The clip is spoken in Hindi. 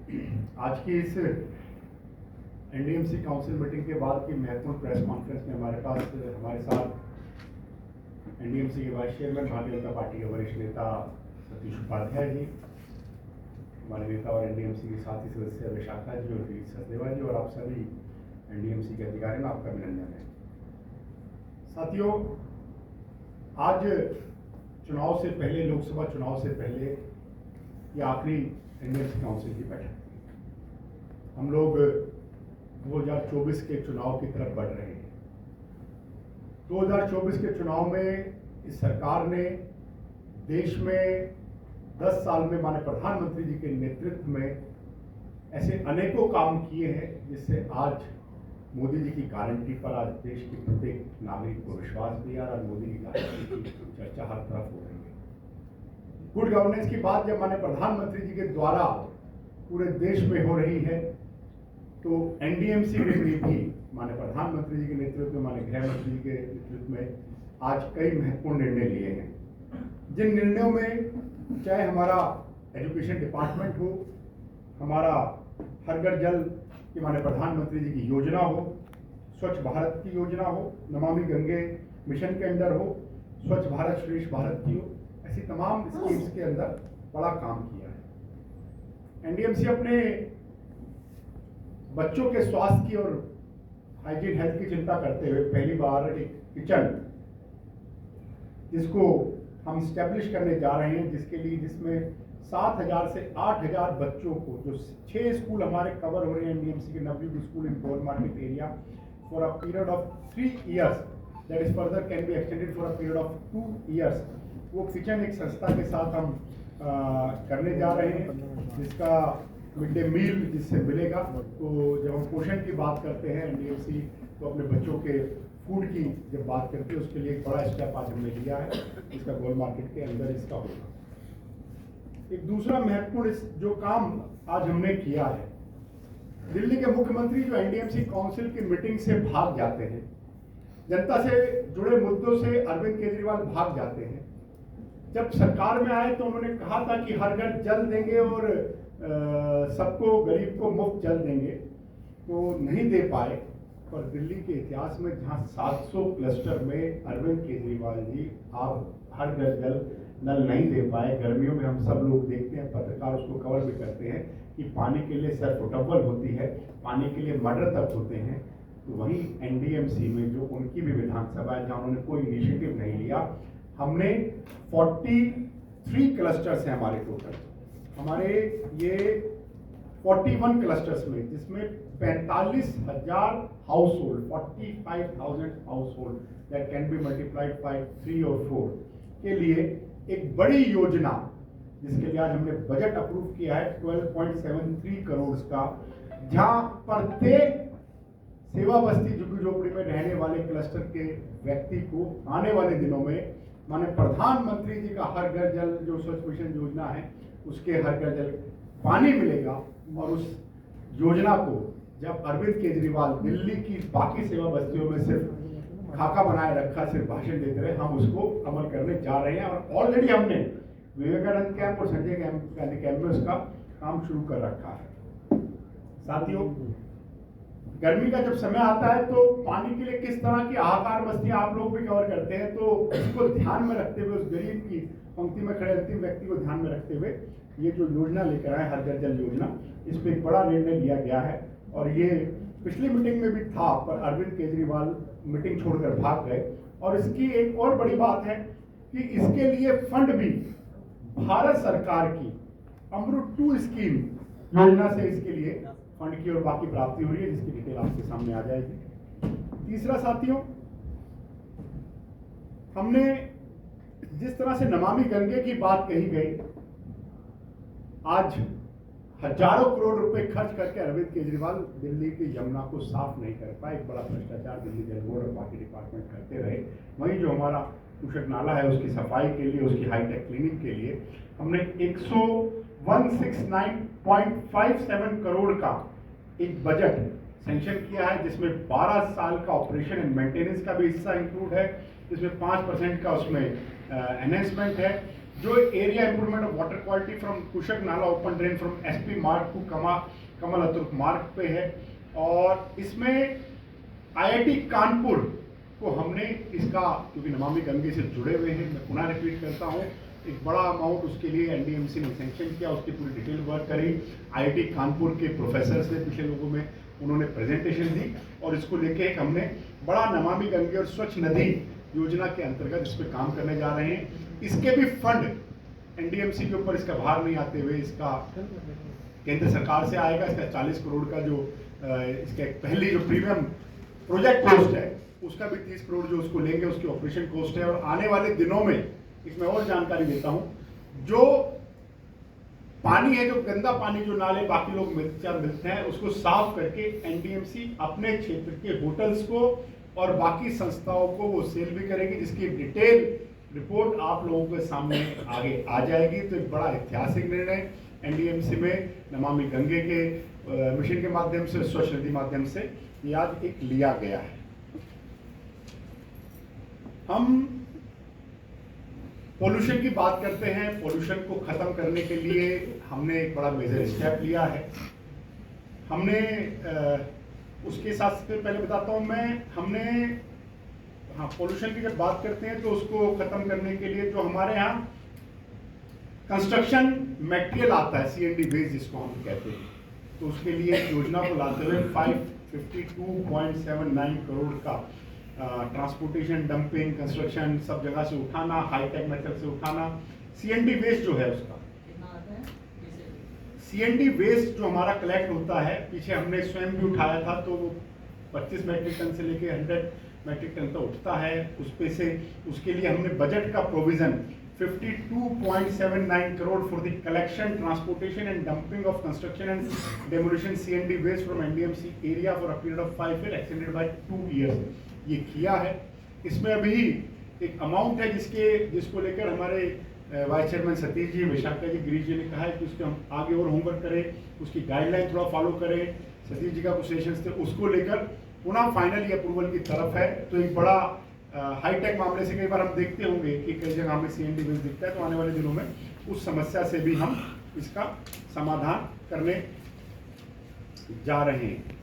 आज की इस एनडीएमसी काउंसिल मीटिंग के बाद की महत्वपूर्ण प्रेस कॉन्फ्रेंस में हमारे साथ एनडीएमसी के vice chairman Bharatiya Janata party के वरिष्ठ नेता सतीश उपाध्याय जी, हमारे नेता और एनडीएमसी के साथी सदस्य विशाखा जी और वीर सचदेवा जी और आप सभी एनडीएमसी के अधिकारी में आपका अभिनंदन है। साथियों, आज चुनाव से पहले, लोकसभा चुनाव से पहले ये आखिरी एनडीएमसी काउंसिल की बैठक थी। हम लोग 2024 के चुनाव की तरफ बढ़ रहे हैं। 2024 के चुनाव में इस सरकार ने देश में 10 साल में माननीय प्रधानमंत्री जी के नेतृत्व में ऐसे अनेकों काम किए हैं जिससे आज मोदी जी की गारंटी पर आज देश के प्रत्येक नागरिक को विश्वास दिया और मोदी की गारंटी की चर्चा हर तरफ हो रही है। गुड गवर्नेंस की बात जब माननीय प्रधानमंत्री जी के द्वारा पूरे देश में हो रही है तो एनडीएमसी में भी माननीय प्रधानमंत्री जी के नेतृत्व में, माननीय गृह मंत्री जी के नेतृत्व में आज कई महत्वपूर्ण निर्णय लिए हैं। जिन निर्णयों में चाहे हमारा एजुकेशन डिपार्टमेंट हो, हमारा हर घर जल की माननीय प्रधानमंत्री जी की योजना हो, स्वच्छ भारत की योजना हो, नमामि गंगे मिशन के अंदर हो, स्वच्छ भारत श्रेष्ठ भारत की हो, ऐसी तमाम स्कीम्स के अंदर बड़ा काम किया है। एनडीएमसी अपने बच्चों के स्वास्थ्य की और हाइजीन हेल्थ की चिंता करते हुए पहली बार एक किचन जिसको हम स्टैब्लिश करने जा रहे हैं, जिसमें 7,000 से 8,000 बच्चों को, जो 6 स्कूल हमारे कवर हो रहे हैं एनडीएमसी के, Navyug school in Gole Market area, for a period of 3 years, that is further can be extended for a period of 2 years। वो किचन एक संस्था के साथ हम करने जा रहे हैं, जिसका मिड डे मील जिससे मिलेगा। तो जब हम पोषण की बात करते हैं एनडीएमसी तो अपने बच्चों के फूड की जब बात करते हैं उसके लिए एक बड़ा स्टेप आज हमने लिया है, इसका गोल मार्केट के अंदर इसका होगा। एक दूसरा महत्वपूर्ण जो काम आज हमने किया है, दिल्ली के मुख्यमंत्री जो एनडीएमसी काउंसिल की मीटिंग से भाग जाते हैं, जनता से जुड़े मुद्दों से अरविंद केजरीवाल भाग जाते हैं। जब सरकार में आए तो उन्होंने कहा था कि हर घर जल देंगे और सबको, गरीब को मुफ्त जल देंगे, तो नहीं दे पाए। पर दिल्ली के इतिहास में जहां 700 क्लस्टर में अरविंद केजरीवाल जी आप हर घर जल नल नहीं दे पाए, गर्मियों में हम सब लोग देखते हैं, पत्रकार उसको कवर भी करते हैं कि पानी के लिए सर पोर्टेबल होती है, पानी के लिए मर्डर तक होते हैं। तो वहीं एनडीएमसी में जो उनकी भी विधानसभा है जहां उन्होंने कोई इनिशिएटिव नहीं लिया, हमने 43 क्लस्टर्स हैं हमारे टोटल, हमारे ये 41 क्लस्टर्स में, जिसमें 45,000 house hold, 45,000 house hold that can be multiplied by 3 और 4 के लिए एक बड़ी योजना, जिसके लिए आज हमने बजट अप्रूव किया है 12.73 करोड़ का, जहां प्रत्येक सेवा बस्ती झुग्गी झोपड़ी में रहने वाले क्लस्टर के व्यक्ति को आने वाले दिनों में माननीय प्रधानमंत्री जी का हर घर जल जो स्वच्छ मिशन योजना है उसके हर घर जल पानी मिलेगा। और उस योजना को जब अरविंद केजरीवाल दिल्ली की बाकी सेवा बस्तियों में सिर्फ खाका बनाए रखा, सिर्फ भाषण देते रहे, हम उसको अमल करने जा रहे हैं। और ऑलरेडी हमने विवेकानंद कैंप और संजय गांधी कैंप में उसका काम शुरू कर रखा है। साथियों, गर्मी का जब समय आता है तो पानी के लिए किस तरह की हाहाकार मस्तियां आप लोग भी कवर करते हैं, तो इसको ध्यान में रखते हुए, उस गरीब की पंक्ति में खड़े अंतिम व्यक्ति को ध्यान में रखते हुए ये जो योजना लेकर आए हर घर जल योजना, इस पर एक बड़ा निर्णय लिया गया है। और ये पिछली मीटिंग में भी था, पर अरविंद केजरीवाल मीटिंग छोड़कर भाग गए। और इसकी एक और बड़ी बात है कि इसके लिए फंड भी भारत सरकार की अमृत 2 स्कीम योजना से इसके लिए फंड की और बाकी प्राप्ति हुई है, जिसकी डिटेल आपके सामने आ जाएगी। तीसरा साथियों, हमने जिस तरह से नमामि गंगे की बात कही गई, आज हजारों करोड़ रुपए खर्च करके अरविंद केजरीवाल दिल्ली की यमुना को साफ नहीं कर पाए। एक बड़ा भ्रष्टाचार दिल्ली जल बोर्ड और बाकी डिपार्टमेंट करते रहे। वहीं जो हमारा कुशक नाला है उसकी सफाई के लिए, उसकी हाईटेक क्लिनिक के लिए हमने 169.57 करोड़ का एक बजट सैंक्शन किया है, जिसमें 12 साल का ऑपरेशन एंड मेंटेनेंस का भी हिस्सा इंक्लूड है, जिसमें 5% का उसमें एनहेंसमेंट है, जो area improvement of water quality from Kushak Nala open drain from SP Marg to Kamal Ataturk Marg पे है। और इसमें आईआईटी कानपुर को हमने इसका, क्योंकि नमामि गंगे से जुड़े हुए हैं, मैं पुनः रिपीट करता हूँ, एक बड़ा अमाउंट उसके लिए एनडीएमसी ने सैंक्शन किया, उसकी पूरी डिटेल वर्क करी। आईआईटी कानपुर के प्रोफेसर्स ने पिछले लोगों में उन्होंने प्रेजेंटेशन दी और इसको लेके एक हमने बड़ा नमामि गंगे और स्वच्छ नदी योजना के अंतर्गत इस पर काम करने जा रहे हैं। इसके भी फंड एनडीएमसी के ऊपर इसका भार नहीं आते हुए इसका केंद्र सरकार से आएगा। इसका 40 करोड़ का जो इसका एक पहली जो प्रीमियम प्रोजेक्ट कॉस्ट है उसका भी 30 करोड़ जो उसको लेंगे उसकी ऑपरेशन कॉस्ट है। और आने वाले दिनों में इसमें और जानकारी देता हूं, जो पानी है, जो गंदा पानी जो नाले बाकी लोग मिलते हैं उसको साफ करके एनडीएमसी अपने क्षेत्र के होटल्स को और बाकी संस्थाओं को वो सेल भी करेगी, जिसकी डिटेल रिपोर्ट आप लोगों के सामने आगे आ जाएगी। तो एक बड़ा ऐतिहासिक निर्णय एनडीएमसी में नमामि गंगे के मिशन के माध्यम से, स्वच्छ नदी माध्यम से ये आज एक लिया गया है। हम पोल्यूशन की बात करते हैं। पोल्यूशन को खत्म करने के लिए हमने एक बड़ा मेजर स्टेप लिया है। हमने उसके साथ से पहले बताता हूं मैं, हमने पोल्यूशन की जब बात करते हैं तो उसको खत्म करने के लिए जो हमारे यहाँ कंस्ट्रक्शन मटेरियल आता है, सीएनडी वेस्ट जिसको हम कहते हैं, तो उसके लिए एक योजना को लाते हुए 552.79 करोड़ का ट्रांसपोर्टेशन, डंपिंग, कंस्ट्रक्शन सब जगह से उठाना, हाईटेक मेथड से उठाना, सीएनडी वेस्ट जो है उसका, सीएनडी वेस्ट जो हमारा कलेक्ट होता है, पीछे हमने स्वयं भी उठाया था, तो वो 25 मैट्रिक टन से लेके 100 मैट्रिक टन तक उठता है। उस पे से उसके लिए हमने बजट का provision 52.79 crore for the collection, transportation and dumping of construction and demolition CND waste from NDMC area for a period of 5 year extended by 2 years, ये किया है। इसमें अभी एक अमाउंट है जिसको लेकर हमारे वाइस चेयरमैन सतीश जी, विशाखा जी, गिरीश जी ने कहा है कि उसके हम आगे और होमवर्क करें, उसकी गाइडलाइन थोड़ा फॉलो करें। सतीश जी का कुछ सेशंस थे, उसको लेकर पुनः फाइनली अप्रूवल की तरफ है। तो एक बड़ा हाईटेक मामले से कई बार हम देखते होंगे कि कई जगह हमें सीएनडी वेस्ट दिखता है, तो आने वाले दिनों में उस समस्या से भी हम इसका समाधान करने जा रहे हैं।